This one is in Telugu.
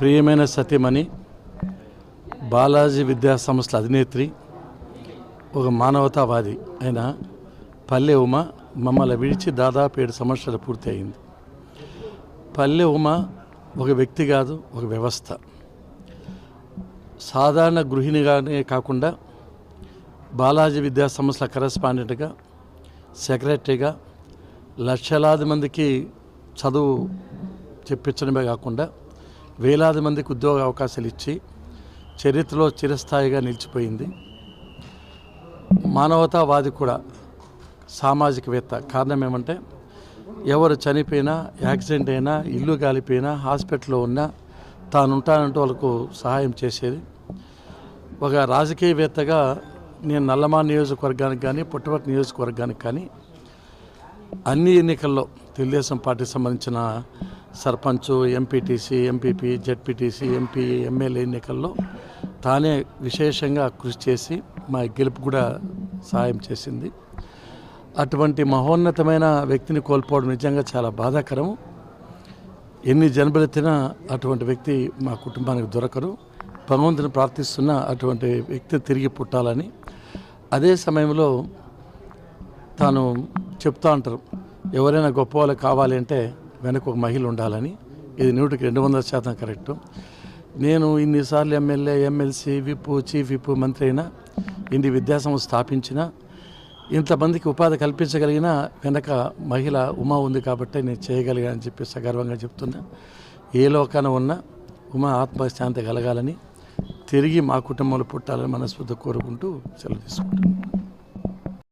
ప్రియమైన సతీమణి బాలాజీ విద్యా సంస్థల అధినేత్రి ఒక మానవతావాది అయిన పల్లె ఉమ మమ్మల్ని విడిచి దాదాపు 7 సంవత్సరాలు పూర్తి అయింది. పల్లె ఉమ ఒక వ్యక్తి కాదు, ఒక వ్యవస్థ. సాధారణ గృహిణిగానే కాకుండా బాలాజీ విద్యా సంస్థల కరెస్పాండెంట్గా, సెక్రటరీగా లక్షలాది మందికి చదువు చెప్పించడమే కాకుండా వేలాది మందికి ఉద్యోగ అవకాశాలు ఇచ్చి చరిత్రలో చిరస్థాయిగా నిలిచిపోయింది. మానవతావాది కూడా, సామాజికవేత్త. కారణం ఏమంటే ఎవరు చనిపోయినా, యాక్సిడెంట్ అయినా, ఇల్లు కాలిపోయినా, హాస్పిటల్లో ఉన్నా తాను ఉంటానంటూ వాళ్ళకు సహాయం చేసేది. ఒక రాజకీయవేత్తగా నేను నల్లమా నియోజకవర్గానికి కానీ, పుట్టపర్తి నియోజకవర్గానికి కానీ అన్ని ఎన్నికల్లో తెలుగుదేశం పార్టీకి సంబంధించిన sarpanch, MPTC, MPP, ZPTC, MP, MLA ఎన్నికల్లో తానే విశేషంగా కృషి చేసి మా గెలుపు కూడా సహాయం చేసింది. అటువంటి మహోన్నతమైన వ్యక్తిని కోల్పోవడం నిజంగా చాలా బాధాకరం. ఎన్ని జన్మలెత్తినా అటువంటి వ్యక్తి మా కుటుంబానికి దొరకరు. భగవంతుని ప్రార్థిస్తున్న అటువంటి వ్యక్తి తిరిగి పుట్టాలని. అదే సమయంలో తాను చెప్తా ఉంటారు, ఎవరైనా గొప్ప వాళ్ళు కావాలి అంటే వెనక ఒక మహిళ ఉండాలని. ఇది 100% కరెక్టు. నేను ఇన్నిసార్లు ఎమ్మెల్యే, ఎమ్మెల్సీ, విప్పు, చీఫ్ విప్పు, మంత్రి అయినా, ఇన్ని విద్యాసంస్థ స్థాపించిన, ఇంతమందికి ఉపాధి కల్పించగలిగిన వెనక మహిళ ఉమా ఉంది కాబట్టి నేను చేయగలిగా అని చెప్పి సగర్వంగా చెప్తున్నా. ఏ లోకాన ఉన్నా ఉమా ఆత్మశాంతి కలగాలని, తిరిగి మా కుటుంబంలో పుట్టాలని మనస్ఫూర్తిగా కోరుకుంటూ సెలవు తీసుకుంటున్నాను.